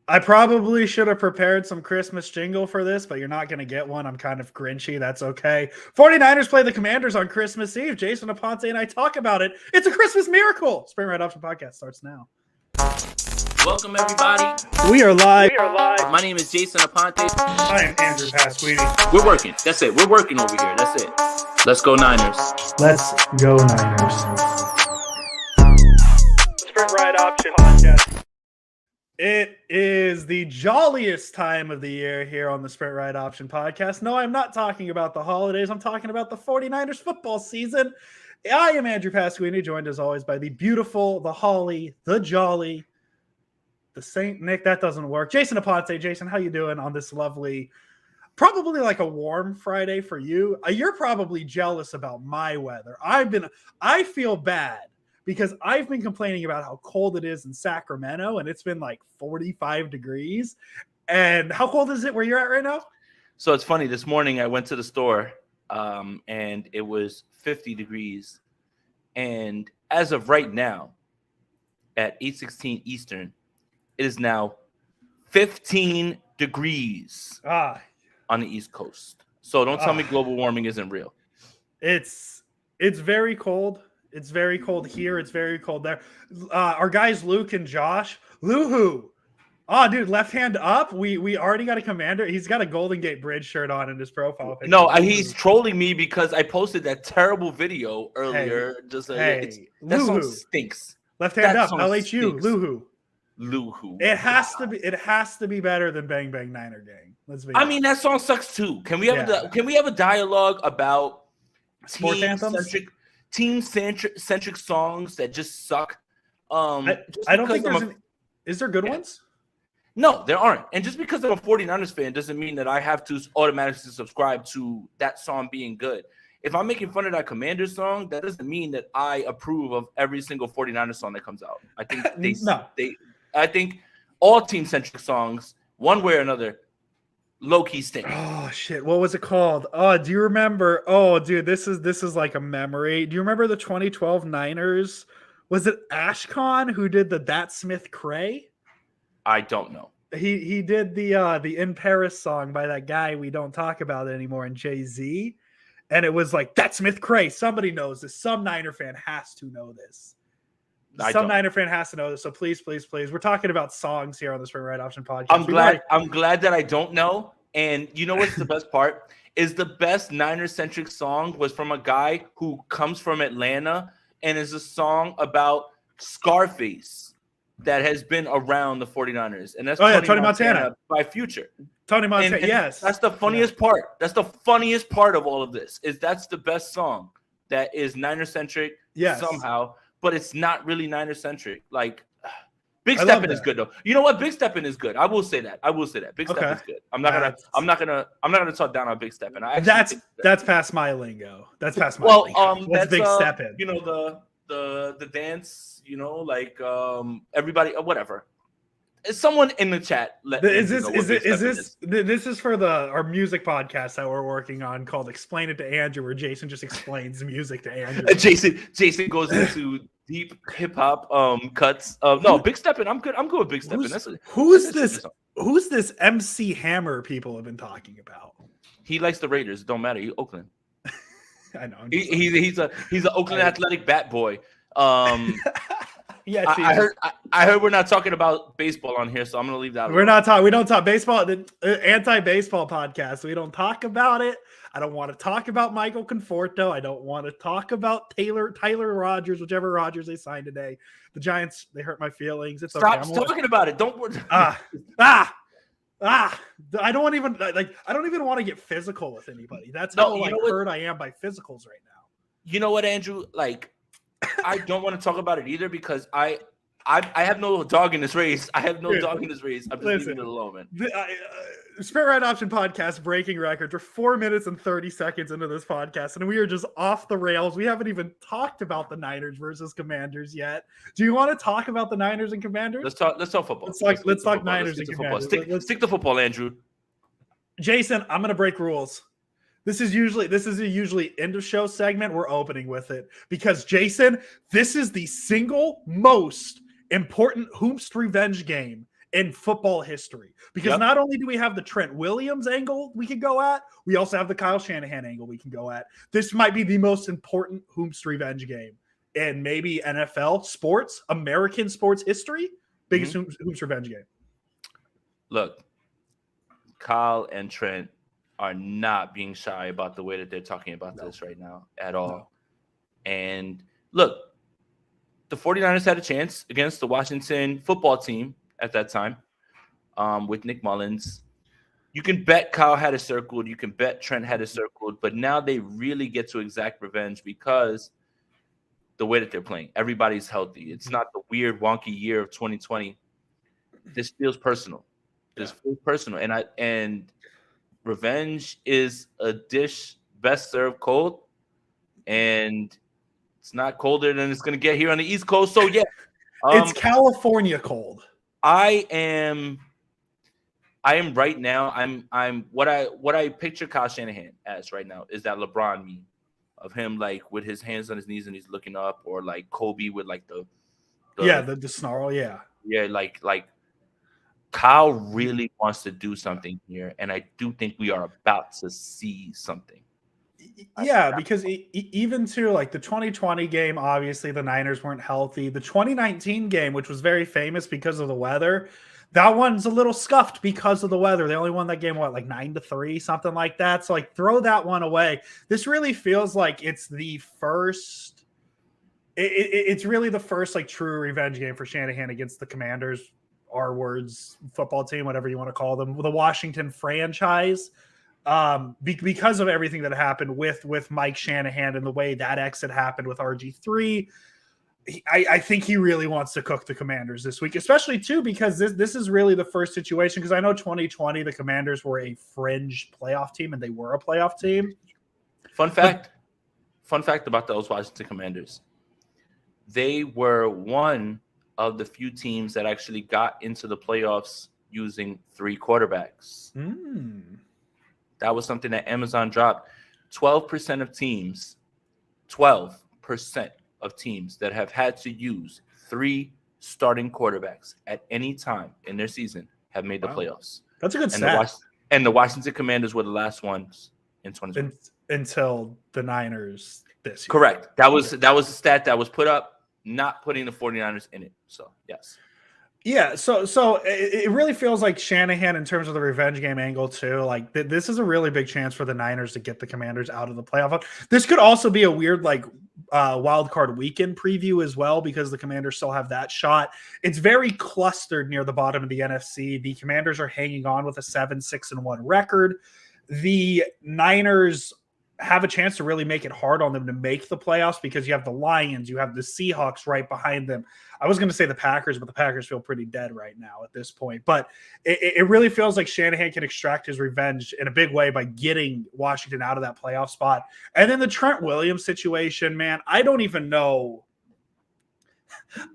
I probably should have prepared some Christmas jingle for this, but you're not going to get one. I'm kind of grinchy. That's okay. 49ers play the Commanders on Christmas Eve. Jason Aponte and I talk about it. It's a Christmas miracle. Spring Right Option Podcast starts now. Welcome, everybody. We are live. My name is Jason Aponte. I am Andrew Pasquini. We're working. That's it. We're working over here. That's it. Let's go Niners. Let's go Niners. Spring Right Option Podcast. It is the jolliest time of the year here on the Sprint Right Option Podcast. No, I'm not talking about the holidays. I'm talking about the 49ers football season. I am Andrew Pasquini, joined as always by the beautiful, the holly, the jolly, the Saint Nick. That doesn't work. Jason Aponte. Jason, how you doing on this lovely, probably like a warm Friday for you? You're probably jealous about my weather. I feel bad because I've been complaining about how cold it is in Sacramento, and it's been like 45 degrees. And how cold is it where you're at right now? So it's funny. This morning I went to the store, and it was 50 degrees. And as of right now, at 8:16 Eastern, it is now 15 degrees on the East Coast. So don't tell me global warming isn't real. It's very cold. It's very cold here. It's very cold there. Our guys, Luke and Josh. Luhu. Oh, dude, left hand up. We already got a commander. He's got a Golden Gate Bridge shirt on in his profile picture. No, he's trolling me because I posted that terrible video earlier. That song stinks. Left hand up. LHU. Luhu. It has to be better than Bang Bang Niner Gang. Let's be honest. I mean, that song sucks too. Can we have a dialogue about sports anthems? Team-centric songs that just suck. I don't think is there good ones? No, there aren't. And just because I'm a 49ers fan doesn't mean that I have to automatically subscribe to that song being good. If I'm making fun of that Commanders song, that doesn't mean that I approve of every single 49ers song that comes out. I think I think all team-centric songs, one way or another, low-key stink. Oh shit! What was it called? Oh, do you remember? Oh, dude, this is like a memory. Do you remember the 2012 Niners? Was it Ashcon who did the That Smith Cray? I don't know. He did the In Paris song by that guy we don't talk about anymore in Jay-Z, and it was like That Smith Cray. Somebody knows this. Some Niner fan has to know this. Niner fan has to know this. So please, please, please. We're talking about songs here on the Spring Right Option Podcast. I'm glad that I don't know. And you know what's the best part? Is the best Niner-centric song was from a guy who comes from Atlanta and is a song about Scarface that has been around the 49ers. And that's Tony Montana by Future. Tony Montana, and yes. That's the funniest part. That's the funniest part of all of this. That's the best song that is Niner-centric somehow. But it's not really Niner-centric. Like, Big Steppin' is good though. You know what? Big Steppin' is good. I will say that. Big Steppin' is good. I'm not gonna talk down on Big Steppin'. That's past my lingo. That's past my lingo. What's Big Steppin'? You know the dance. You know, like everybody, whatever. Someone in the chat. This is for our music podcast that we're working on called "Explain It to Andrew," where Jason just explains music to Andrew. Jason goes into deep hip hop cuts. No, Big Steppin'. I'm good with Big Steppin'. Who's this MC Hammer people have been talking about? He likes the Raiders. It don't matter. He's Oakland. I know. He's an Oakland Athletic bat boy. Yes, I heard we're not talking about baseball on here, so I'm gonna leave that. We don't talk baseball. The anti-baseball podcast. We don't talk about it. I don't want to talk about Michael Conforto. I don't want to talk about Tyler Rogers, whichever Rogers they signed today. The Giants, they hurt my feelings. It's Stop talking about it. Don't. I don't even want to get physical with anybody. That's how hurt I am by physicals right now. You know what, Andrew? Like, I don't want to talk about it either because I have no dog in this race. I'm just leaving it alone, man. Sprint Right Option Podcast breaking records. We're 4 minutes and 30 seconds into this podcast, and we are just off the rails. We haven't even talked about the Niners versus Commanders yet. Do you want to talk about the Niners and Commanders? Let's talk football. Let's talk Niners and Commanders. Stick to football, Andrew. Jason, I'm going to break rules. This is a usually end of show segment. We're opening with it because, Jason, this is the single most important Hoops revenge game in football history. Because Yep. not only do we have the Trent Williams angle we can go at, we also have the Kyle Shanahan angle we can go at. This might be the most important Hoops revenge game in maybe NFL sports, American sports history. Biggest Hoops revenge game. Look, Kyle and Trent are not being shy about the way that they're talking about this right now at all. No. And look, the 49ers had a chance against the Washington football team at that time with Nick Mullins. You can bet Kyle had it circled. You can bet Trent had it circled. But now they really get to exact revenge because the way that they're playing. Everybody's healthy. It's not the weird, wonky year of 2020. This feels personal. This feels personal. And revenge is a dish best served cold. And it's not colder than it's going to get here on the East Coast. So, yeah. It's California cold. I am right now. I'm what I picture Kyle Shanahan as right now is that LeBron meme of him like with his hands on his knees and he's looking up, or like Kobe with like the snarl. Yeah. Like Kyle really wants to do something here, and I do think we are about to see something. Yeah, because even to like the 2020 game, obviously the Niners weren't healthy. The 2019 game, which was very famous because of the weather, that one's a little scuffed because of the weather. They only won that game, like 9-3, something like that. So like throw that one away. This really feels like it's the first. It's really the first like true revenge game for Shanahan against the Commanders, our words, football team, whatever you want to call them, the Washington franchise. Because of everything that happened with Mike Shanahan and the way that exit happened with RG3, I think he really wants to cook the Commanders this week, especially too because this is really the first situation. Because I know 2020 the Commanders were a fringe playoff team and they were a playoff team. Fun fact about those Washington Commanders: they were one of the few teams that actually got into the playoffs using 3 quarterbacks. That was something that Amazon dropped. 12% of teams that have had to use 3 starting quarterbacks at any time in their season have made the playoffs. That's a good stat. And the Washington Commanders were the last ones in 2020. Until the Niners this year. Correct. That was a stat that was put up, not putting the 49ers in it. So, yes. Yeah, so it really feels like Shanahan in terms of the revenge game angle too. Like this is a really big chance for the Niners to get the Commanders out of the playoff. This could also be a weird like wild card weekend preview as well because the Commanders still have that shot. It's very clustered near the bottom of the NFC. The Commanders are hanging on with a 7-6-1 record. The Niners have a chance to really make it hard on them to make the playoffs because you have the Lions, you have the Seahawks right behind them. I was going to say the Packers, but the Packers feel pretty dead right now at this point. But it really feels like Shanahan can extract his revenge in a big way by getting Washington out of that playoff spot. And then the Trent Williams situation, man, I don't even know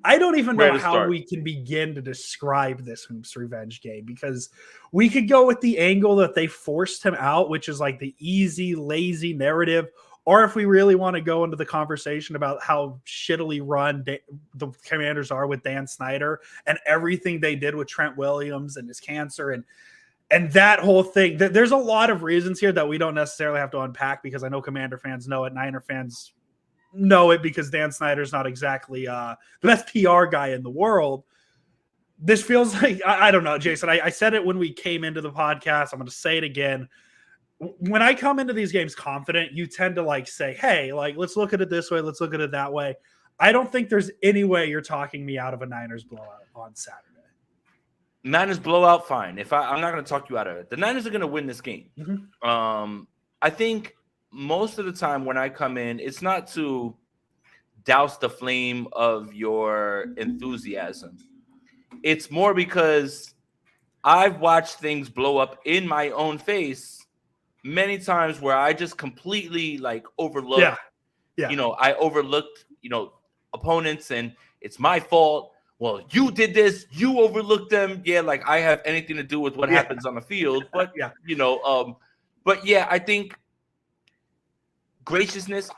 how we can begin to describe this Hoops revenge game because we could go with the angle that they forced him out, which is like the easy, lazy narrative. Or if we really want to go into the conversation about how shittily run the Commanders are with Dan Snyder and everything they did with Trent Williams and his cancer and that whole thing, there's a lot of reasons here that we don't necessarily have to unpack because I know Commander fans know it. Niner fans know it because Dan Snyder's not exactly the best PR guy in the world. This feels like, I don't know, Jason, I said it when we came into the podcast. I'm going to say it again. When I come into these games confident, you tend to like say, hey, like, let's look at it this way. Let's look at it that way. I don't think there's any way you're talking me out of a Niners blowout on Saturday. Niners blowout, fine. I'm not going to talk you out of it. The Niners are going to win this game. Mm-hmm. I think most of the time when I come in, it's not to douse the flame of your enthusiasm. It's more because I've watched things blow up in my own face many times where I just completely like overlooked. Yeah. I overlooked, opponents and it's my fault. Well, you did this, you overlooked them. Yeah, like I have anything to do with what happens on the field. But I think graciousness,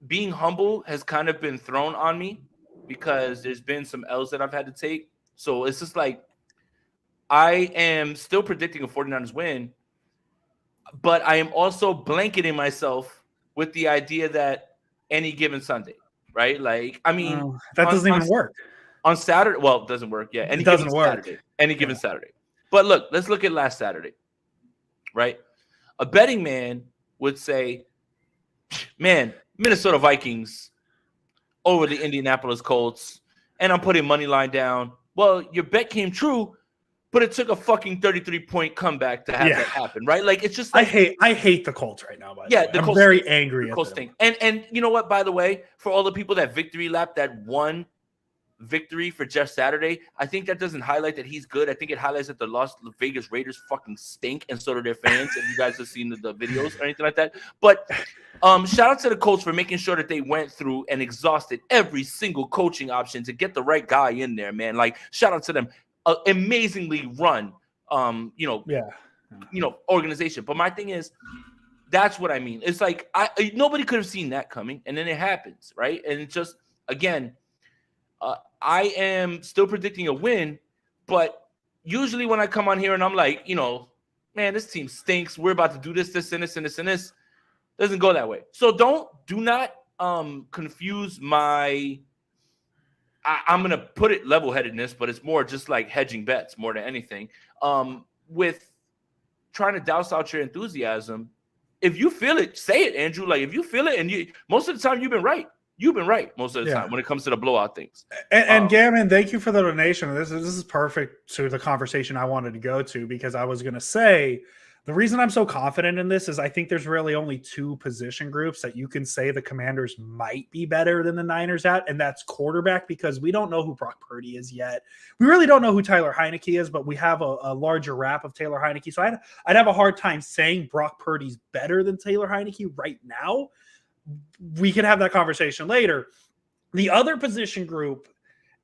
being humble has kind of been thrown on me because there's been some L's that I've had to take. So it's just like I am still predicting a 49ers win, but I am also blanketing myself with the idea that any given Sunday, right? Like, I mean, that doesn't even work. On Saturday, well, it doesn't work. Yeah, It doesn't work. Any given Saturday. But look, let's look at last Saturday, right? A betting man would say, man, Minnesota Vikings over the Indianapolis Colts, and I'm putting money line down. Well, your bet came true, but it took a fucking 33-point comeback to have that happen, right? Like, it's just like, I hate the Colts right now. By the way. The I'm very angry. The Colts stink. And you know what? By the way, for all the people that victory lap that one victory for Jeff Saturday, I think that doesn't highlight that he's good. I think it highlights that the Las Vegas Raiders fucking stink, and so do their fans. If you guys have seen the videos or anything like that, but shout out to the Colts for making sure that they went through and exhausted every single coaching option to get the right guy in there, man. Like, shout out to them. Amazingly run, organization. But my thing is, that's what I mean. It's like nobody could have seen that coming, and then it happens, right? And it's just, again, I am still predicting a win, but usually when I come on here and I'm like, man, this team stinks. We're about to do this, this, and this, and this, and this. Doesn't go that way. So do not confuse my. I'm going to put it level-headedness, but it's more just like hedging bets more than anything. With trying to douse out your enthusiasm. If you feel it, say it, Andrew. Like, if you feel it, and most of the time you've been right. You've been right most of the time when it comes to the blowout things. And Gammon, thank you for the donation. This is perfect to the conversation I wanted to go to, because I was going to say the reason I'm so confident in this is I think there's really only two position groups that you can say the Commanders might be better than the Niners at, and that's quarterback, because we don't know who Brock Purdy is yet. We really don't know who Tyler Heineke is, but we have a larger rap of Taylor Heineke. So I'd have a hard time saying Brock Purdy's better than Taylor Heineke right now. We can have that conversation later. The other position group,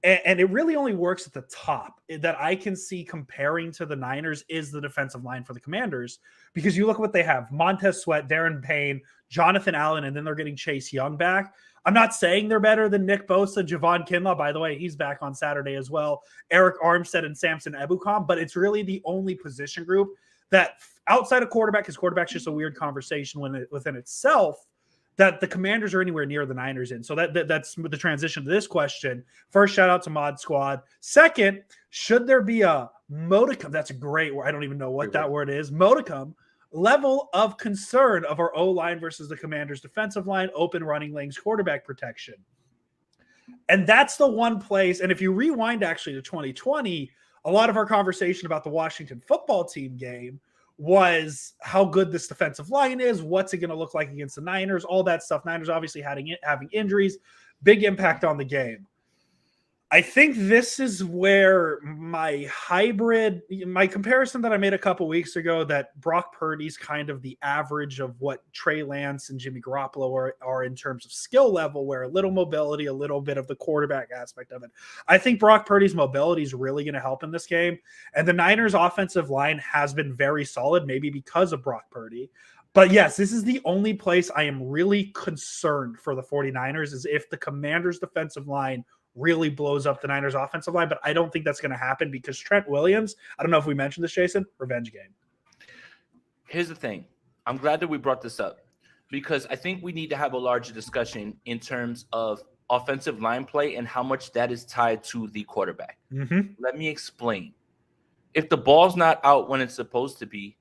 and it really only works at the top, that I can see comparing to the Niners is the defensive line for the Commanders, because you look at what they have: Montez Sweat, Darren Payne, Jonathan Allen, and then they're getting Chase Young back. I'm not saying they're better than Nick Bosa, Javon Kinlaw. By the way, he's back on Saturday as well. Eric Armstead and Samson Ebukam, but it's really the only position group that, outside of quarterback, because quarterback's just a weird conversation within itself, that the Commanders are anywhere near the Niners in. So that's the transition to this question. First, shout out to Mod Squad. Second, should there be a modicum, that's a great word, I don't even know what that word is, modicum level of concern of our O-line versus the Commanders' defensive line, open running lanes, quarterback protection? And that's the one place, and if you rewind actually to 2020, a lot of our conversation about the Washington football team game was how good this defensive line is, what's it going to look like against the Niners, all that stuff. Niners obviously having injuries, big impact on the game. I think this is where my comparison that I made a couple weeks ago, that Brock Purdy's kind of the average of what Trey Lance and Jimmy Garoppolo are in terms of skill level, where a little mobility, a little bit of the quarterback aspect of it. I think Brock Purdy's mobility is really going to help in this game. And the Niners offensive line has been very solid, maybe because of Brock Purdy. But yes, this is the only place I am really concerned for the 49ers, is if the Commanders defensive line really blows up the Niners offensive line. But I don't think that's going to happen, because Trent Williams, I don't know if we mentioned this, Jason, revenge game. Here's the thing. I'm glad that we brought this up, because I think we need to have a larger discussion in terms of offensive line play and how much that is tied to the quarterback. Mm-hmm. Let me explain. If the ball's not out when it's supposed to be,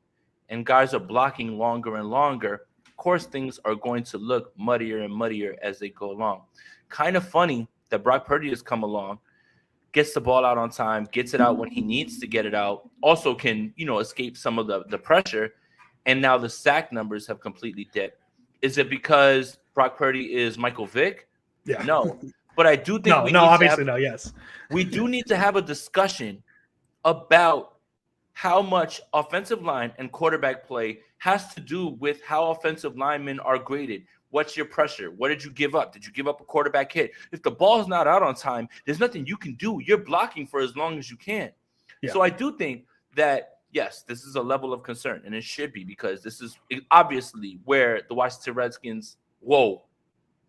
and guys are blocking longer and longer, of course things are going to look muddier and muddier as they go along. Kind of funny that Brock Purdy has come along, gets the ball out on time, gets it out when he needs to get it out, also can, escape some of the pressure, and now the sack numbers have completely dipped. Is it because Brock Purdy is Michael Vick? Yeah. No. But I do think yes. We do need to have a discussion about how much offensive line and quarterback play has to do with how offensive linemen are graded. What's your pressure? What did you give up? Did you give up a quarterback hit? If the ball's not out on time, there's nothing you can do. You're blocking for as long as you can. Yeah. So I do think that, yes, this is a level of concern, and it should be, because this is obviously where the Washington Redskins,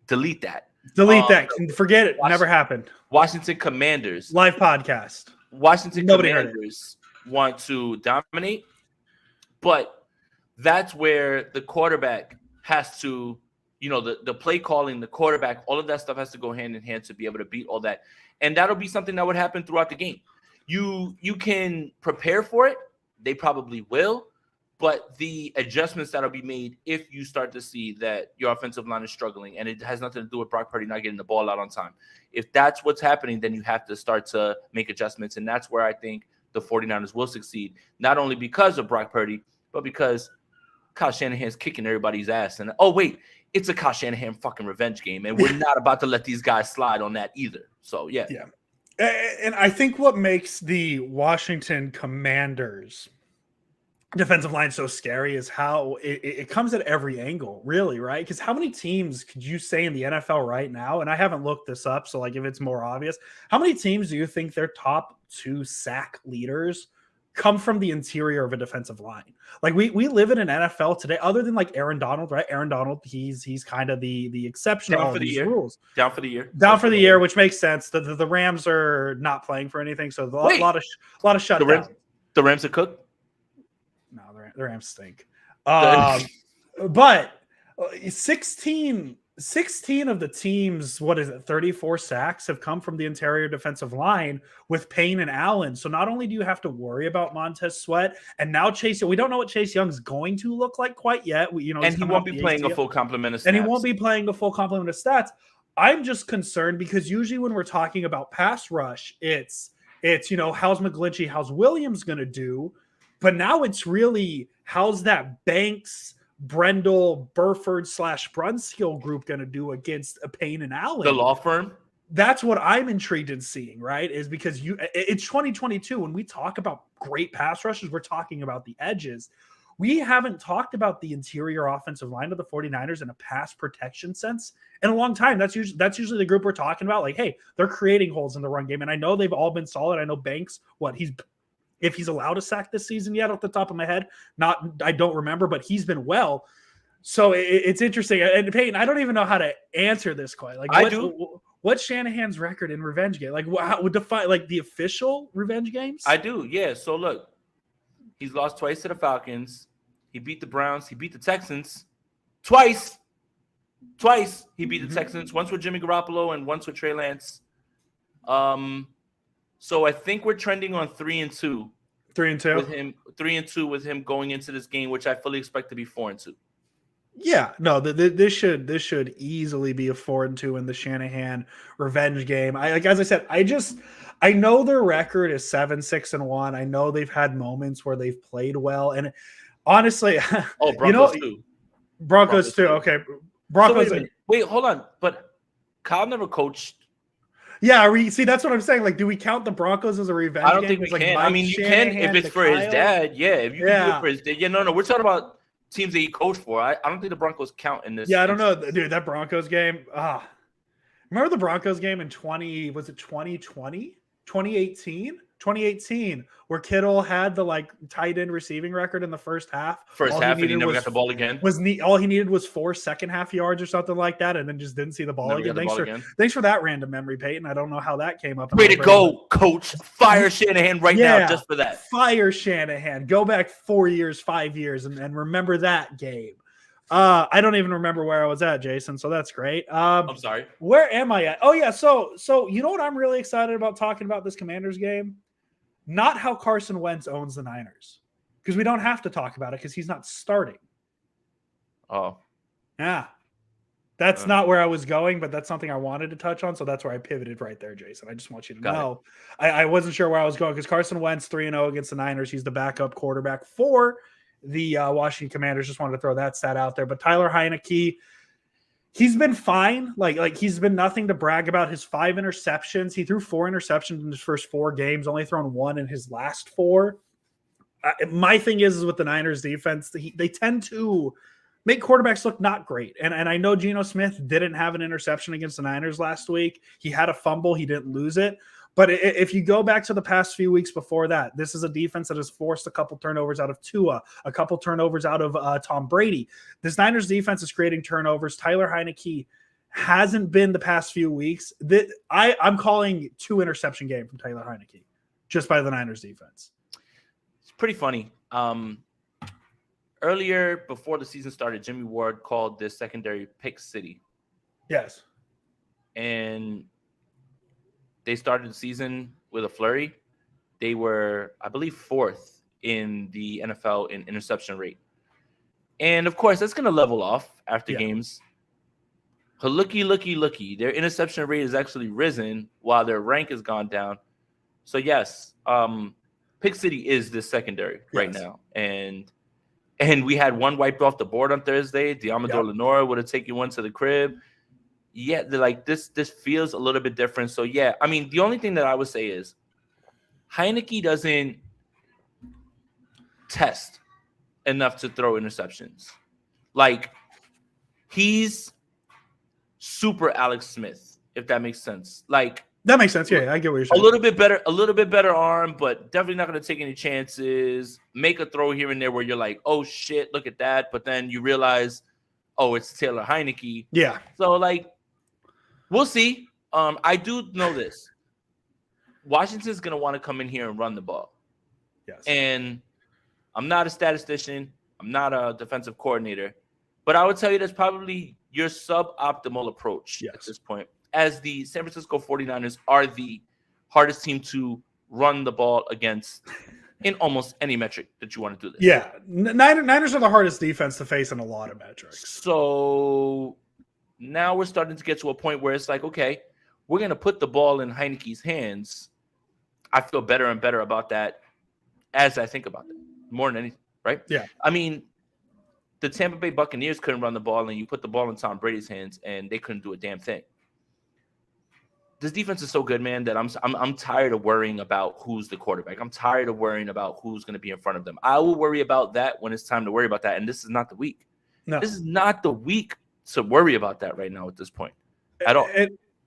delete that. Delete that. Forget it. Never happened. Washington Commanders. Live podcast. Washington Nobody Commanders want to dominate, but that's where the quarterback has to, the play calling, the quarterback, all of that stuff has to go hand in hand to be able to beat all that. And that'll be something that would happen throughout the game. You can prepare for it. They probably will. But the adjustments that'll be made if you start to see that your offensive line is struggling, and it has nothing to do with Brock Purdy not getting the ball out on time. If that's what's happening, then you have to start to make adjustments. And that's where I think the 49ers will succeed, not only because of Brock Purdy, but because Kyle Shanahan's kicking everybody's ass. And, oh, wait, it's a Kyle Shanahan fucking revenge game, and we're not about to let these guys slide on that either. So, yeah. Yeah. And I think what makes the Washington Commanders defensive line so scary is how it comes at every angle, really, right? Because how many teams could you say in the NFL right now, and I haven't looked this up, so like if it's more obvious, how many teams do you think their top 2 sack leaders come from the interior of a defensive line? Like we live in an NFL today, other than like Aaron Donald, right? Aaron Donald, he's kind of the exception Down of for the these year. rules. Down for the year. Down for the year, which makes sense. The Rams are not playing for anything, so a lot of shutdowns. The Rams are cooked. No, the Rams stink. But 16 of the teams, 34 sacks have come from the interior defensive line with Payne and Allen. So not only do you have to worry about Montez Sweat, and now Chase, we don't know what Chase Young's going to look like quite yet. And he won't be playing a full complement of stats. And he won't be playing a full complement of stats. I'm just concerned because usually when we're talking about pass rush, it's how's McGlinchey, how's Williams going to do? But now it's really how's that Banks, Brendel, Burford / Brunskill group going to do against a Payne and Allen? The law firm? That's what I'm intrigued in seeing, right? Is because it's 2022. When we talk about great pass rushes, we're talking about the edges. We haven't talked about the interior offensive line of the 49ers in a pass protection sense in a long time. That's usually the group we're talking about. Like, hey, they're creating holes in the run game. And I know they've all been solid. I know Banks, if he's allowed a sack this season yet off the top of my head, I don't remember, but he's been well. So it's interesting. And Peyton, I don't even know how to answer this quite. Like, I do. What's Shanahan's record in revenge game? Like, how would define like the official revenge games? I do. Yeah. So look, he's lost twice to the Falcons. He beat the Browns. He beat the Texans twice. He beat the Texans. Once with Jimmy Garoppolo and once with Trey Lance. So I think we're trending on 3-2. 3-2 with him. 3-2 with him going into this game, which I fully expect to be 4-2. Yeah, no, this should easily be a 4-2 in the Shanahan revenge game. As I said, I know their record is 7-6-1. I know they've had moments where they've played well, and honestly, Broncos too. Broncos too. Okay, Broncos. So wait, hold on, but Kyle never coached. Yeah, see, that's what I'm saying. Like, do we count the Broncos as a revenge? I don't game? think we Like can. I mean, you can if it's for his dad. Yeah, if you can do it for his dad. Yeah, no, we're talking about teams that he coached for. I don't think the Broncos count in this. Yeah, I don't know, dude. That Broncos game. Remember the Broncos game in 2020? 2018, where Kittle had the like tight end receiving record in the first half. And he never got the ball again. All he needed was 4 second half yards or something like that, and then just didn't see the ball again. Thanks for that random memory, Peyton. I don't know how that came up. Way to go, coach. Fire Shanahan now just for that. Fire Shanahan. Go back 4 years, 5 years, and remember that game. I don't even remember where I was at, Jason. So that's great. I'm sorry. Where am I at? Oh yeah. So you know what I'm really excited about talking about this Commanders game? Not how Carson Wentz owns the Niners, because we don't have to talk about it because he's not starting. Oh, yeah. That's not where I was going, but that's something I wanted to touch on. So that's where I pivoted right there, Jason. I just want you to know. I wasn't sure where I was going because Carson Wentz 3-0 against the Niners. He's the backup quarterback for the Washington Commanders. Just wanted to throw that stat out there. But Tyler Heineke, he's been fine. Like he's been nothing to brag about. His 5 interceptions. He threw 4 interceptions in his first 4 games, only thrown 1 in his last 4. My thing is with the Niners defense, they tend to make quarterbacks look not great. And I know Geno Smith didn't have an interception against the Niners last week. He had a fumble. He didn't lose it. But if you go back to the past few weeks before that, this is a defense that has forced a couple turnovers out of Tua, a couple turnovers out of Tom Brady. This Niners defense is creating turnovers. Tyler Heineke hasn't been the past few weeks. I'm calling 2 interception game from Tyler Heineke just by the Niners defense. pretty funny. Earlier, before the season started, Jimmy Ward called this secondary Pick City. Yes. And they started the season with a flurry. They were, I believe, 4th in the NFL in interception rate. And, of course, that's going to level off after games. But looky. Their interception rate has actually risen while their rank has gone down. So, yes, Pick City is this secondary right now. And we had one wiped off the board on Thursday. Diamador Lenora would have taken one to the crib. Yeah, like this feels a little bit different. So, yeah, I mean, the only thing that I would say is Heineke doesn't test enough to throw interceptions. Like, he's super Alex Smith, if that makes sense. Like, that makes sense. Yeah, I get what you're saying. A little bit better arm, but definitely not going to take any chances. Make a throw here and there where you're like, oh shit, look at that. But then you realize, oh, it's Taylor Heineke. Yeah. So, like, we'll see. I do know this. Washington's going to want to come in here and run the ball. Yes. And I'm not a statistician. I'm not a defensive coordinator. But I would tell you that's probably your suboptimal approach at this point, as the San Francisco 49ers are the hardest team to run the ball against in almost any metric that you want to do this. Yeah. Niners are the hardest defense to face in a lot of metrics. So now we're starting to get to a point where it's like, okay, we're going to put the ball in Heineke's hands. I feel better and better about that as I think about it, more than anything, right? Yeah. I mean, the Tampa Bay Buccaneers couldn't run the ball, and you put the ball in Tom Brady's hands, and they couldn't do a damn thing. This defense is so good, man, that I'm tired of worrying about who's the quarterback. I'm tired of worrying about who's going to be in front of them. I will worry about that when it's time to worry about that, and this is not the week. No. This is not the week to worry about that right now at this point at all.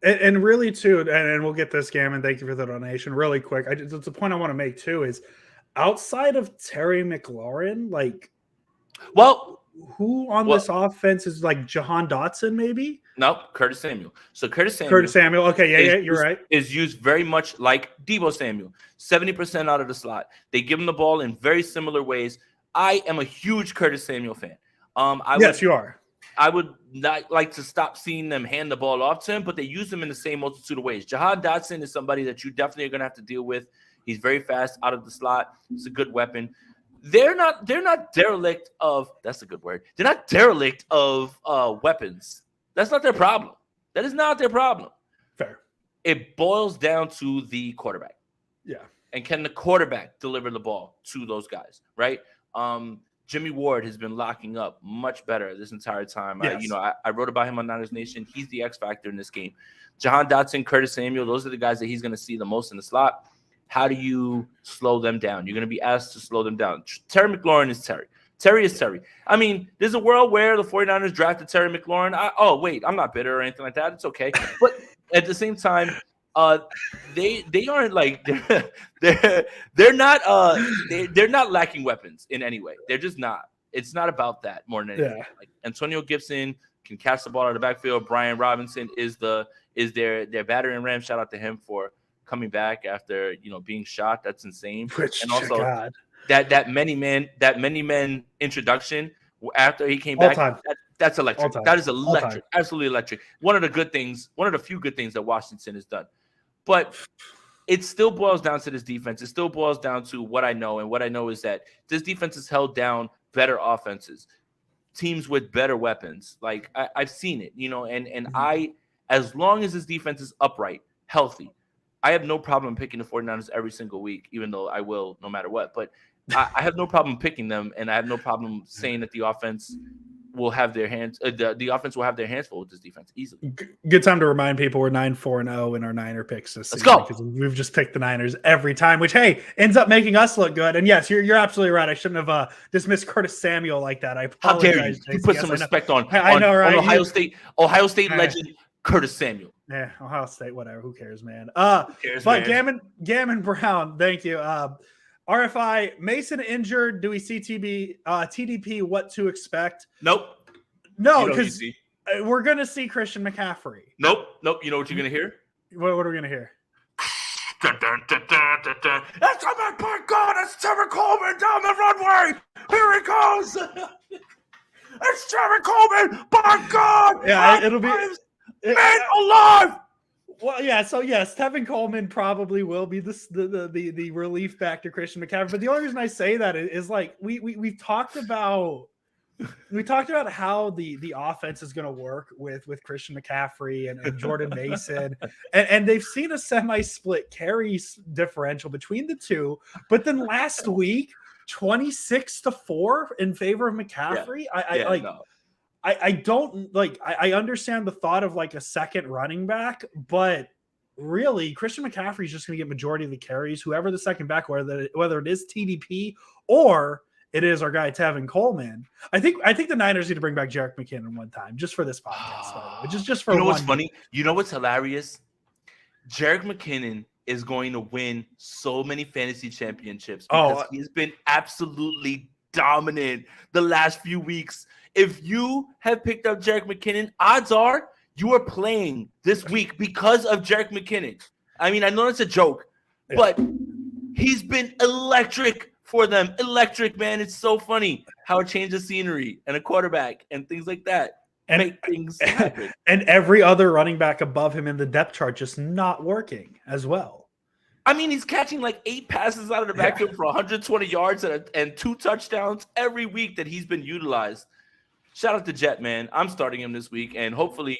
And really, too, and we'll get this, Gammon, thank you for the donation. Really quick, it's a point I want to make, too, is outside of Terry McLaurin, like, well, who on this offense is like Jahan Dotson, maybe? No, Curtis Samuel. So Curtis Samuel. Okay, you're right. Is used very much like Deebo Samuel, 70% out of the slot. They give him the ball in very similar ways. I am a huge Curtis Samuel fan. You are. I would not like to stop seeing them hand the ball off to him, but they use him in the same multitude of ways. Jahan Dotson is somebody that you definitely are going to have to deal with. He's very fast out of the slot. It's a good weapon. They're not derelict of, that's a good word. They're not derelict of weapons. That's not their problem. That is not their problem. Fair. It boils down to the quarterback. Yeah. And can the quarterback deliver the ball to those guys, right? Jimmy Ward has been locking up much better this entire time. Yes. I wrote about him on Niners Nation. He's the X factor in this game. Jahan Dotson, Curtis Samuel, those are the guys that he's going to see the most in the slot. How do you slow them down? You're going to be asked to slow them down. Terry McLaurin is Terry. Terry is Terry. I mean, there's a world where the 49ers drafted Terry McLaurin. I'm not bitter or anything like that. It's okay. But at the same time, they aren't like they're not lacking weapons in any way. They're just not. It's not about that more than anything. Yeah. Like Antonio Gibson can catch the ball out of the backfield. Brian Robinson is their battering ram. Shout out to him for coming back after being shot. That's insane. And also that many men introduction after he came back. That's electric. That is electric. Absolutely electric. One of the few good things that Washington has done. But it still boils down to this defense. It still boils down to what I know. And what I know is that this defense has held down better offenses, teams with better weapons. Like I've seen it, and I, as long as this defense is upright, healthy, I have no problem picking the 49ers every single week, even though I will no matter what. But I have no problem picking them, and I have no problem saying that the offense will have their hands. The offense will have their hands full with this defense easily. Good time to remind people we're 9-4-0 in our Niner picks this season. Let's go. Because we've just picked the Niners every time, which ends up making us look good. And yes, you're absolutely right. I shouldn't have dismissed Curtis Samuel like that. I apologize. How dare you? You put some respect on Ohio State legend Curtis Samuel. Yeah, Ohio State, whatever. Who cares, man? Who cares, but man? Gammon Brown, thank you. RFI, Mason injured. Do we see TDP? What to expect? Nope. No, because we're going to see Christian McCaffrey. Nope. You know what you're going to hear? What are we going to hear? That's my point, God. It's Tevin Coleman down the runway. Here he goes. It's Tevin Coleman. By God. Yeah, it'll be man alive. Well, yeah. So yes, Tevin Coleman probably will be the relief back to Christian McCaffrey. But the only reason I say that is like we've talked about. We talked about how the offense is going to work with Christian McCaffrey and Jordan Mason, and they've seen a semi-split carry differential between the two. But then last week, 26-4 in favor of McCaffrey. I don't like. I understand the thought of like a second running back, but really, Christian McCaffrey is just going to get majority of the carries. Whoever the second back, whether it is TDP or it is our guy Tevin Coleman. I think the Niners need to bring back Jerick McKinnon one time just for this podcast. Just for you know what's funny? You know what's hilarious? Jerick McKinnon is going to win so many fantasy championships because he's been absolutely dominant the last few weeks. If you have picked up Jerick McKinnon, odds are you are playing this week because of Jerick McKinnon. I mean, I know it's a joke, but he's been electric for them. Electric, man. It's so funny how a change of scenery and a quarterback and things like that make things happen. And every other running back above him in the depth chart just not working as well. I mean, he's catching like 8 passes out of the backfield for 120 yards and 2 touchdowns every week that he's been utilized. Shout out to Jet, man. I'm starting him this week, and hopefully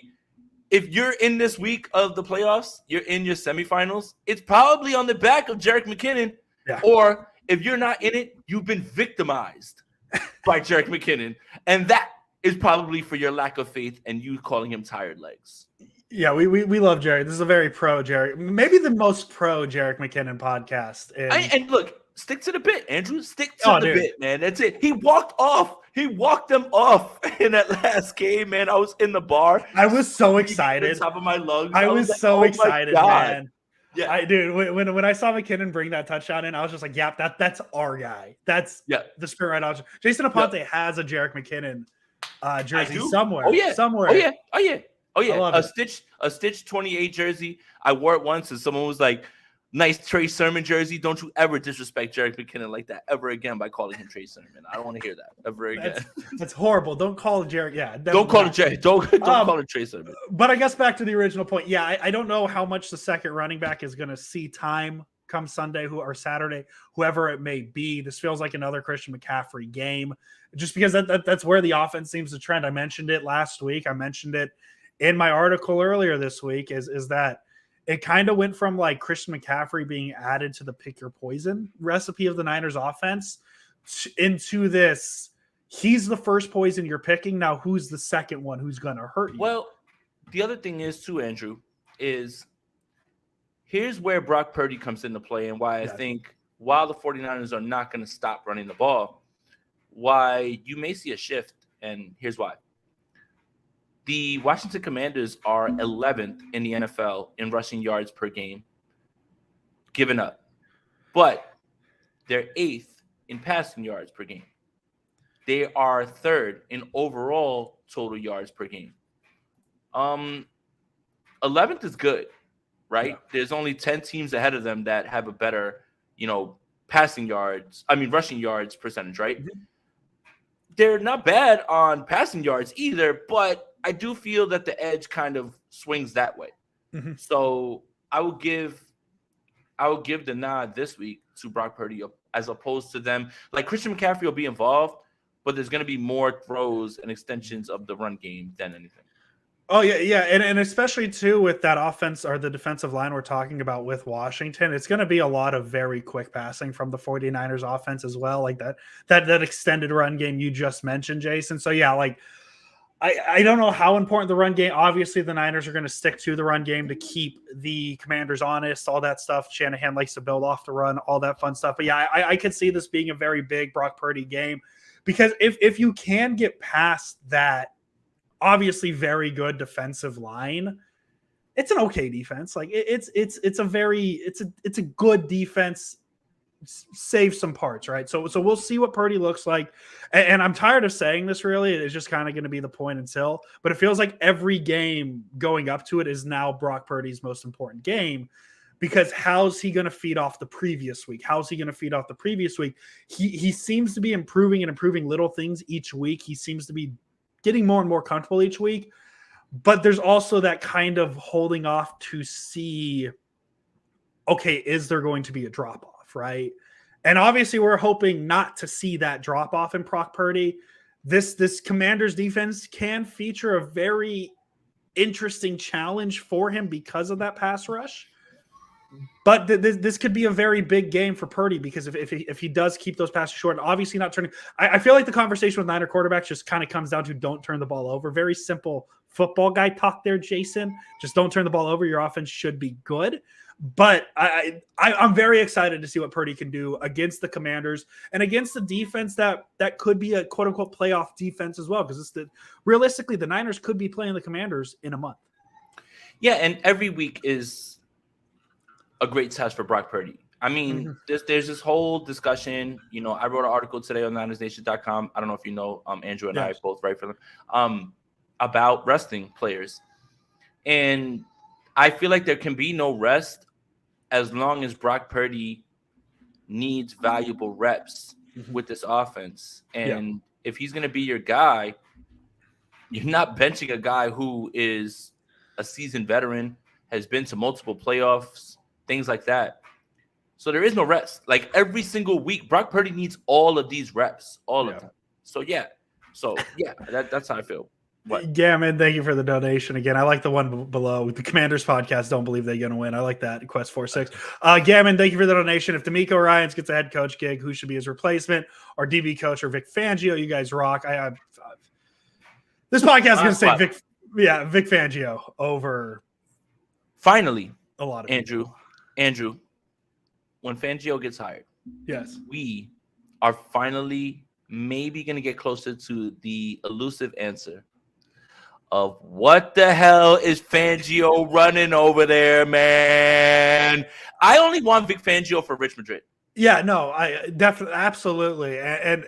if you're in this week of the playoffs, you're in your semifinals, it's probably on the back of Jerick McKinnon. Yeah. Or if you're not in it, you've been victimized by Jerick McKinnon. And that is probably for your lack of faith and you calling him tired legs. Yeah, we love Jerick. This is a very pro Jerick. Maybe the most pro Jerick McKinnon podcast. And look, stick to the bit, Andrew. Stick to the bit, man. That's it. He walked off. He walked them off in that last game, man. I was in the bar. I was so excited. Top of my lungs. I was like, so excited, man. Yeah, dude. When I saw McKinnon bring that touchdown in, I was just like, "Yep, that's our guy. That's the spirit right option." Jason Aponte has a Jerick McKinnon jersey somewhere. Somewhere. Oh yeah. A Stitch 28 jersey. I wore it once, and someone was like, "Nice Trey Sermon jersey. Don't you ever disrespect Jerick McKinnon like that ever again by calling him Trey Sermon. I don't want to hear that ever again." That's horrible. Don't call it Jerick. Yeah, don't call it Jerick. Don't call it Trey Sermon. But I guess back to the original point. Yeah, I don't know how much the second running back is going to see time come Sunday or Saturday, whoever it may be. This feels like another Christian McCaffrey game, just because that's where the offense seems to trend. I mentioned it last week. I mentioned it in my article earlier this week. Is that it kind of went from like Christian McCaffrey being added to the pick your poison recipe of the Niners offense into this. He's the first poison you're picking. Now, who's the second one who's going to hurt you? Well, the other thing is too, Andrew, is here's where Brock Purdy comes into play and why I think while the 49ers are not going to stop running the ball, why you may see a shift. And here's why. The Washington Commanders are 11th in the NFL in rushing yards per game, given up. But they're 8th in passing yards per game. They are 3rd in overall total yards per game. 11th is good, right? Yeah. There's only 10 teams ahead of them that have a better, rushing yards percentage, right? Mm-hmm. They're not bad on passing yards either, but I do feel that the edge kind of swings that way. Mm-hmm. So I will give the nod this week to Brock Purdy as opposed to them. Like Christian McCaffrey will be involved, but there's going to be more throws and extensions of the run game than anything. Oh, yeah. And especially, too, with that offense or the defensive line we're talking about with Washington, it's going to be a lot of very quick passing from the 49ers offense as well, like that extended run game you just mentioned, Jason. So, yeah, like I don't know how important the run game. Obviously, the Niners are going to stick to the run game to keep the Commanders honest, all that stuff. Shanahan likes to build off the run, all that fun stuff. But, yeah, I could see this being a very big Brock Purdy game because if you can get past that, obviously very good defensive line, it's an okay defense. Like it's a good defense, save some parts, right? So we'll see what Purdy looks like. And I'm tired of saying this, really. It's just kind of going to be the point until, but it feels like every game going up to it is now Brock Purdy's most important game because how's he going to feed off the previous week? How's he going to feed off the previous week? He seems to be improving little things each week. He seems to be getting more and more comfortable each week. But there's also that kind of holding off to see, okay, is there going to be a drop-off, right? And obviously we're hoping not to see that drop-off in Brock Purdy. This Commanders defense can feature a very interesting challenge for him because of that pass rush. But this could be a very big game for Purdy because if he does keep those passes short, and obviously not turning, I feel like the conversation with Niner quarterbacks just kind of comes down to don't turn the ball over. Very simple football guy talk there, Jason. Just don't turn the ball over. Your offense should be good. But I'm very excited to see what Purdy can do against the Commanders and against the defense that could be a quote unquote playoff defense as well. Because realistically, the Niners could be playing the Commanders in a month. Yeah, and every week is a great test for Brock Purdy. I mean, there's this whole discussion. You know, I wrote an article today on NinersNation.com. I don't know if you know, Andrew and I both write for them, about resting players. And I feel like there can be no rest as long as Brock Purdy needs valuable reps with this offense. And if he's going to be your guy, you're not benching a guy who is a seasoned veteran, has been to multiple playoffs, things like that. So there is no rest. Like every single week, Brock Purdy needs all of these reps, all of them. So that's how I feel. What? Gammon, thank you for the donation again. I like the one below. The Commanders podcast don't believe they're going to win. I like that. Quest 46. Gammon, thank you for the donation. If D'Amico Ryans gets a head coach gig, who should be his replacement? Or DB coach or Vic Fangio? You guys rock. This podcast is going to say Vic Fangio over. Finally, a lot of Andrew, when Fangio gets hired, yes, we are finally maybe going to get closer to the elusive answer of what the hell is Fangio running over there, man. I only want Vic Fangio for Rich Madrid. Yeah, no, I definitely, absolutely. And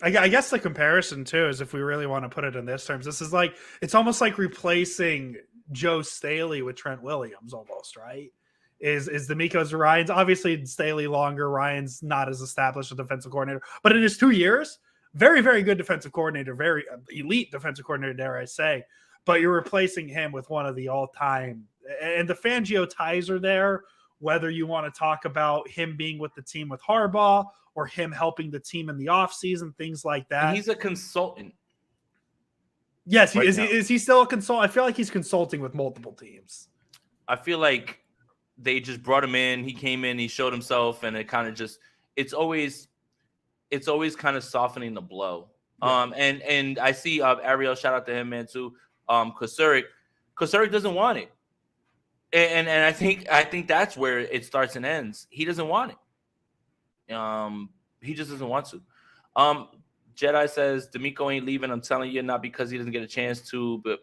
I guess the comparison too is if we really want to put it in this terms, this is like, it's almost like replacing Joe Staley with Trent Williams almost, right? Is D'Amico's Ryan's obviously Staley longer. Ryan's not as established a defensive coordinator, but in his 2 years, very, very good defensive coordinator, very elite defensive coordinator, dare I say. But you're replacing him with one of the all-time, and the Fangio ties are there, whether you want to talk about him being with the team with Harbaugh or him helping the team in the offseason, things like that. And he's a consultant. Yes, is he still a consultant? I feel like he's consulting with multiple teams. I feel like they just brought him in. He came in, he showed himself, and it kind of just it's always kind of softening the blow. Yeah. And I see Ariel, shout out to him, man, too. Kosurik doesn't want it. And I think that's where it starts and ends. He doesn't want it. He just doesn't want to. Jedi says D'Amico ain't leaving. I'm telling you, not because he doesn't get a chance to, but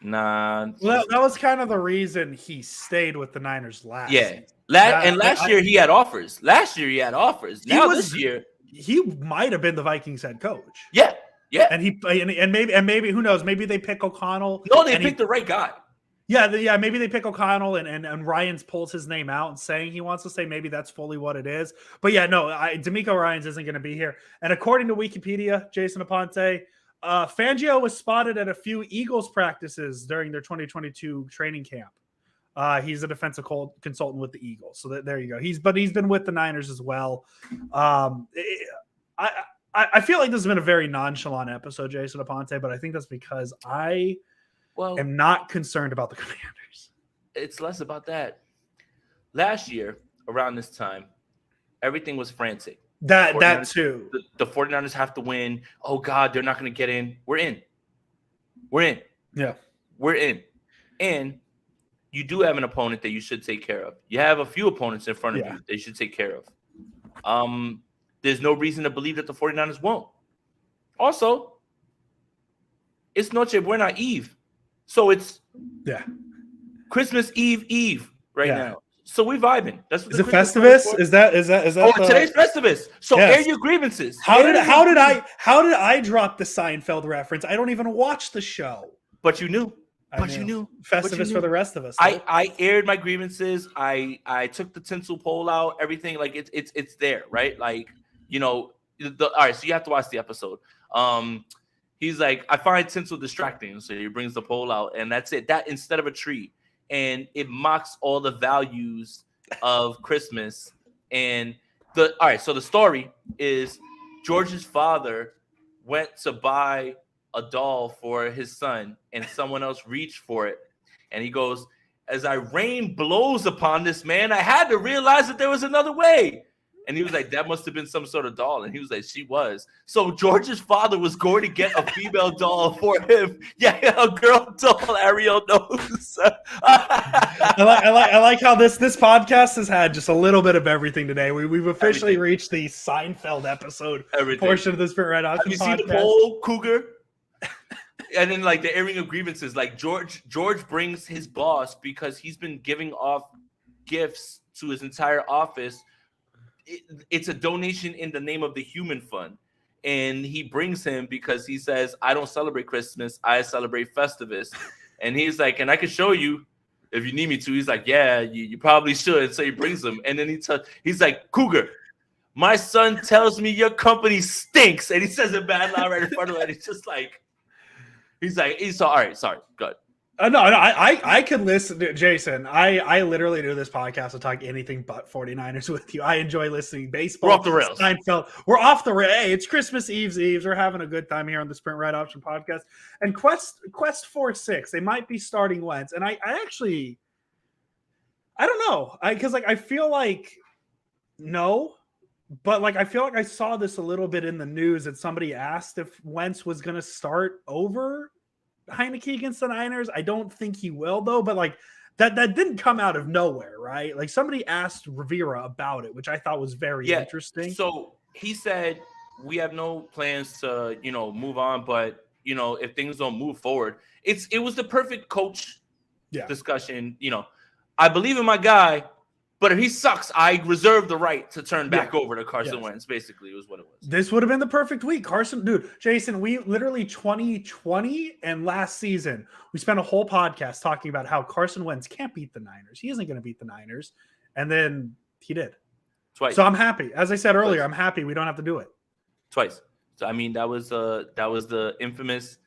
nah. Well, that was kind of the reason he stayed with the Niners last. Yeah. Last year he had offers. Now this year he might have been the Vikings head coach. Yeah. Yeah. And maybe who knows? Maybe they pick O'Connell. No, they picked the right guy. Yeah, maybe they pick O'Connell and Ryans pulls his name out and saying he wants to say maybe that's fully what it is. But yeah, no, D'Amico Ryans isn't going to be here. And according to Wikipedia, Jason Aponte, Fangio was spotted at a few Eagles practices during their 2022 training camp. He's a defensive consultant with the Eagles. So there you go. He's been with the Niners as well. I feel like this has been a very nonchalant episode, Jason Aponte, but I think that's because I am not concerned about the Commanders. It's less about that. Last year, around this time, everything was frantic. That too. The 49ers have to win. Oh, God, they're not going to get in. We're in. Yeah. We're in. And you do have an opponent that you should take care of. You have a few opponents in front of you that you should take care of. There's no reason to believe that the 49ers won't. Also, it's Noche Buena Eve. So it's Christmas Eve right now. So we vibing. That's what is it Festivus? Is that today's Festivus. So air your grievances. How did I drop the Seinfeld reference? I don't even watch the show. But you knew. But you knew. Festivus for the rest of us. I aired my grievances. I took the tinsel pole out. Everything like it's there, right? Like all right. So you have to watch the episode. He's like, I find tinsel distracting, so he brings the pole out, and that's it. That instead of a tree, and it mocks all the values of Christmas. And all right. So the story is George's father went to buy a doll for his son, and someone else reached for it, and he goes, as rain blows upon this man, I had to realize that there was another way. And he was like, that must have been some sort of doll. And he was like, she was. So George's father was going to get a female doll for him. Yeah, a girl doll. Ariel knows. I like how this podcast has had just a little bit of everything today. We've officially reached the Seinfeld episode portion of this Spirit Right Option podcast. Have you seen the poll, Cougar? And then like the airing of grievances, like George brings his boss because he's been giving off gifts to his entire office. It's a donation in the name of the Human Fund. And he brings him because he says, I don't celebrate Christmas. I celebrate Festivus. And he's like, and I can show you if you need me to. He's like, yeah, you probably should. So he brings him. And then he's like, Cougar, my son tells me your company stinks. And he says it bad loud right in front of him. And it's just like, he's all right. Sorry. Good. No, I could listen to Jason. I literally do this podcast to talk anything but 49ers with you. I enjoy listening baseball. We're off the rails. Seinfeld. We're off the rails. Hey, it's Christmas Eve's. We're having a good time here on the Sprint Right Option podcast. And Quest 4-6, they might be starting Wentz. And I don't know. Because I feel like no, but I feel like I saw this a little bit in the news that somebody asked if Wentz was going to start over Heineke against the Niners. I don't think he will though, but that didn't come out of nowhere, right? Like somebody asked Rivera about it, which I thought was very interesting. So he said, we have no plans to, move on, but if things don't move forward, it was the perfect coach discussion. I believe in my guy, but if he sucks, I reserve the right to turn back over to Carson Wentz. Basically, was what it was. This would have been the perfect week. Jason, we literally 2020 and last season, we spent a whole podcast talking about how Carson Wentz can't beat the Niners. He isn't going to beat the Niners. And then he did. Twice. So I'm happy. As I said earlier, I'm happy we don't have to do it. Twice. So, I mean, that was the infamous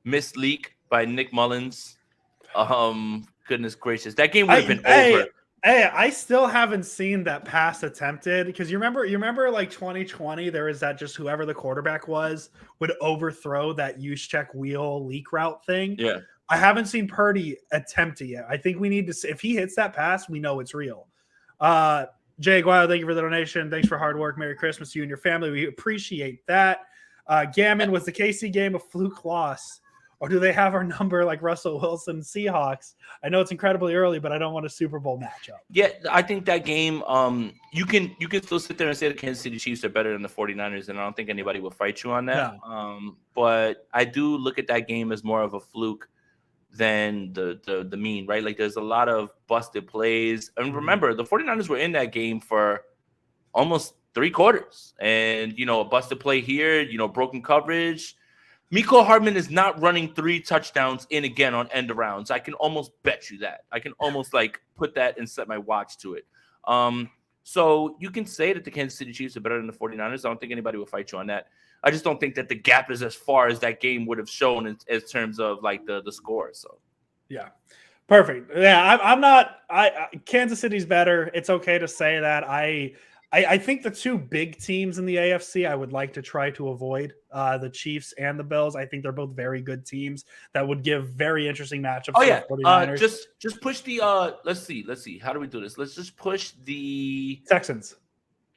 missed leak by Nick Mullins. Goodness gracious. That game would have been over. Hey, I still haven't seen that pass attempted because you remember 2020, there was that just whoever the quarterback was would overthrow that use check wheel leak route thing. Yeah. I haven't seen Purdy attempt it yet. I think we need to see if he hits that pass, we know it's real. Jay Aguayo, thank you for the donation. Thanks for hard work. Merry Christmas to you and your family. We appreciate that. Gammon, was the KC game a fluke loss? Or do they have our number like Russell Wilson Seahawks? I know it's incredibly early, but I don't want a Super Bowl matchup. Yeah, I think that game, you can still sit there and say the Kansas City Chiefs are better than the 49ers, and I don't think anybody will fight you on that. No. But I do look at that game as more of a fluke than the mean, right? Like there's a lot of busted plays. And remember, the 49ers were in that game for almost 3 quarters. And, a busted play here, broken coverage. Mecole Hardman is not running 3 touchdowns in again on end arounds. I can almost bet you that. I can almost put that and set my watch to it. So you can say that the Kansas City Chiefs are better than the 49ers. I don't think anybody will fight you on that. I just don't think that the gap is as far as that game would have shown in terms of the score. So, yeah, perfect. Yeah, I'm not. Kansas City's better. It's okay to say that. I think the 2 big teams in the AFC I would like to try to avoid, the Chiefs and the Bills. I think they're both very good teams that would give very interesting matchups. Oh yeah, 49ers. Just push the. Let's see. How do we do this? Let's just push the Texans.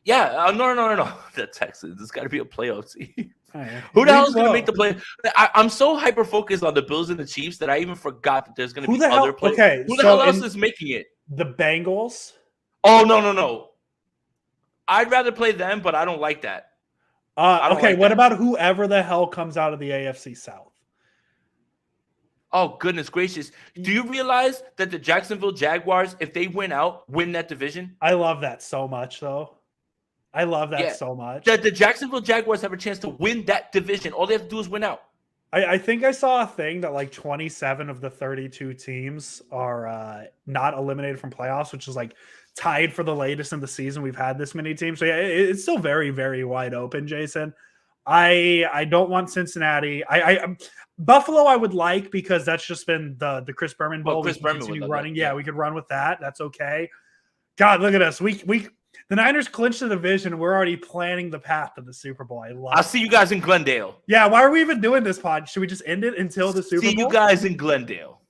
Yeah, no. The Texans. It's got to be a playoff team. Oh, yeah. Who the hell is going to make the play? I'm so hyper focused on the Bills and the Chiefs that I even forgot that there's going to be other players. Okay, who the hell else is making it? The Bengals. Oh no. I'd rather play them, but I don't like that. Okay, what about whoever the hell comes out of the AFC South? Oh, goodness gracious. Do you realize that the Jacksonville Jaguars, if they win that division? I love that so much, though. I love that so much. That the Jacksonville Jaguars have a chance to win that division. All they have to do is win out. I think I saw a thing that like 27 of the 32 teams are not eliminated from playoffs, which is like tied for the latest in the season we've had this many teams. So yeah, it's still very, very wide open, Jason. I don't want Cincinnati. Buffalo I would like because that's just been the Chris Berman Bowl. Well, Chris we can Berman continue would love running. that, Yeah, yeah. we could run with that. That's okay. God, look at us. The Niners clinched the division. We're already planning the path to the Super Bowl. I'll see you guys in Glendale. Yeah, why are we even doing this pod? Should we just end it until the Super Bowl? See you guys in Glendale.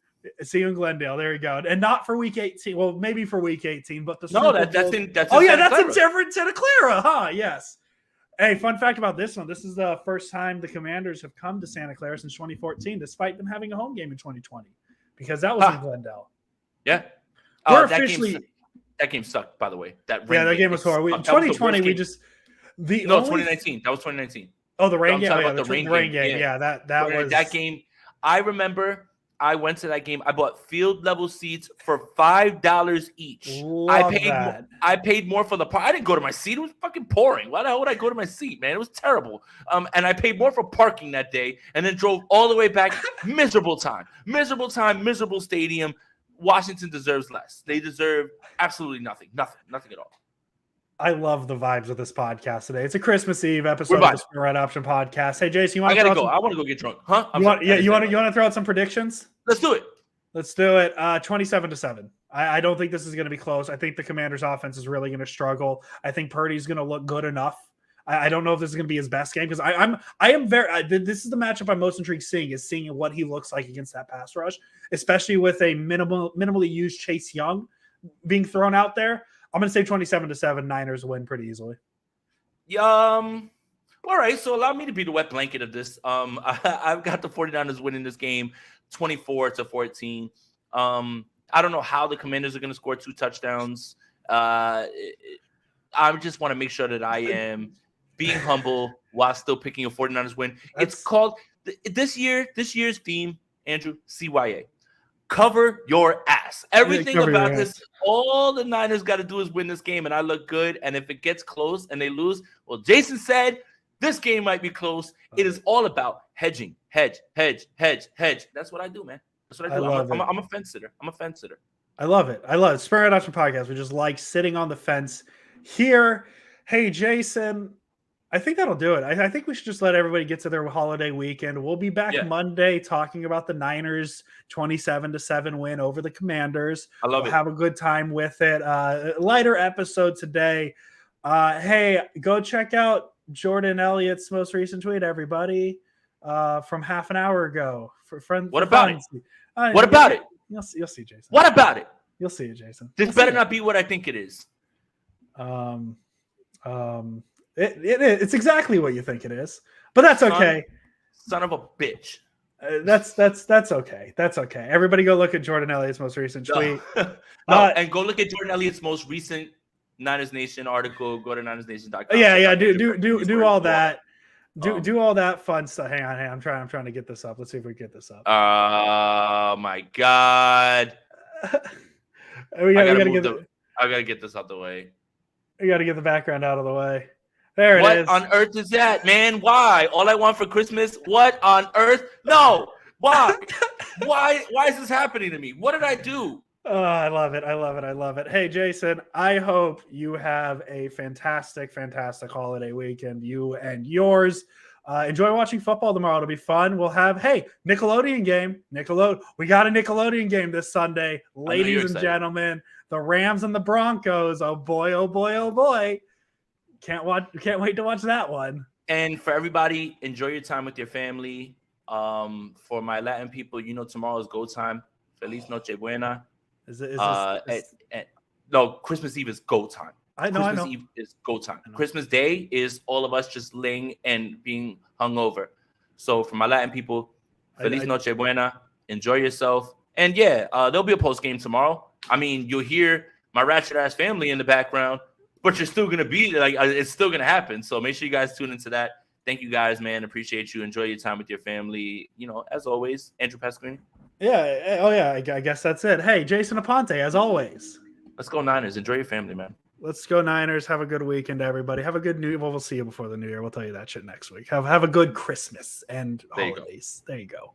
See you in Glendale. There you go. And not for week 18. Well, maybe for week 18, but the Super No, Bowl. that's in that's Santa in Santa Clara, huh? Yes. Hey, fun fact about this one. This is the first time the Commanders have come to Santa Clara since 2014, despite them having a home game in 2020, because that was in Glendale. Yeah. We're officially. That game sucked, by the way. That game was horrible. 2020, we just 2019. That was 2019. Oh, the rain game. The rain game. Yeah, that was that game. I remember I went to that game. I bought field level seats for $5 each. I paid more for the park. I didn't go to my seat. It was fucking pouring. Why the hell would I go to my seat, man? It was terrible. And I paid more for parking that day, and then drove all the way back. Miserable time. Miserable stadium. Washington deserves less. They deserve absolutely nothing at all. I love the vibes of this podcast today. It's a Christmas Eve episode of the Red Option Podcast. Hey, Jason, you want to I gotta go. I want to go get drunk. Huh? You want to throw out some predictions? Let's do it. 27-7. I don't think this is going to be close. I think the Commanders' offense is really going to struggle. I think Purdy's going to look good enough. I don't know if this is going to be his best game because this is the matchup I'm most intrigued seeing what he looks like against that pass rush, especially with a minimally used Chase Young being thrown out there. I'm going to say 27-7. Niners win pretty easily. All right. So allow me to be the wet blanket of this. I've got the 49ers winning this game 24-14. I don't know how the Commanders are going to score 2 touchdowns. I just want to make sure that I am being humble while still picking a 49ers win. It's called this year's theme, Andrew, CYA. Cover your ass. Everything about this, all the Niners got to do is win this game, and I look good. And if it gets close and they lose, well, Jason said this game might be close. It is all about hedging. Hedge. That's what I do, man. That's what I do. I'm a fence sitter. I love it. Spirit Option Podcast. We just like sitting on the fence here. Hey, Jason, I think that'll do it. I think we should just let everybody get to their holiday weekend. We'll be back Monday talking about the Niners 27-7 win over the Commanders. We'll have a good time with it. Lighter episode today. Hey, go check out Jordan Elliott's most recent tweet, everybody, from half an hour ago. What about it? What about it? You'll see, Jason. What about it? You'll see it, Jason. This better not be what I think it is. It's exactly what you think it is, but that's okay. Son of a bitch. That's okay. That's okay. Everybody go look at Jordan Elliott's most recent tweet. And go look at Jordan Elliott's most recent Niners Nation article. Go to NinersNation.com. Yeah. Do all that. Do all that fun stuff. Hang on. I'm trying to get this up. Let's see if we get this up. Oh my God. I gotta get this out the way. We gotta get the background out of the way. There it is. What on earth is that, man? Why? All I want for Christmas? What on earth? No. Why? Why is this happening to me? What did I do? Oh, I love it. Hey, Jason, I hope you have a fantastic holiday weekend, you and yours. Enjoy watching football tomorrow. It'll be fun. We'll have, Nickelodeon game. We got a Nickelodeon game this Sunday. Ladies and gentlemen, the Rams and the Broncos. Oh boy. Can't wait to watch that one. And for everybody, enjoy your time with your family. For my Latin people, tomorrow is go time. Feliz Noche Buena. No, Christmas Eve is go time. Christmas Eve is go time. Christmas Day is all of us just laying and being hungover. So for my Latin people, Feliz Noche Buena. Enjoy yourself. And there'll be a post game tomorrow. I mean, you'll hear my ratchet ass family in the background, but you're still gonna be like, it's still gonna happen. So make sure you guys tune into that. Thank you guys, man. Appreciate you. Enjoy your time with your family. As always, Andrew Pasquini. Yeah. Oh yeah. I guess that's it. Hey, Jason Aponte, as always. Let's go Niners. Enjoy your family, man. Let's go Niners. Have a good weekend, everybody. Have a good New Year. Well, we'll see you before the New Year. We'll tell you that shit next week. Have a good Christmas and holidays. There you go.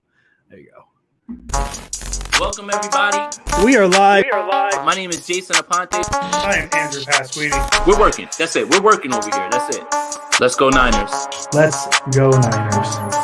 Welcome, everybody. We are live. My name is Jason Aponte. I am Andrew Pasquini. We're working. That's it. We're working over here. That's it. Let's go Niners. Let's go Niners.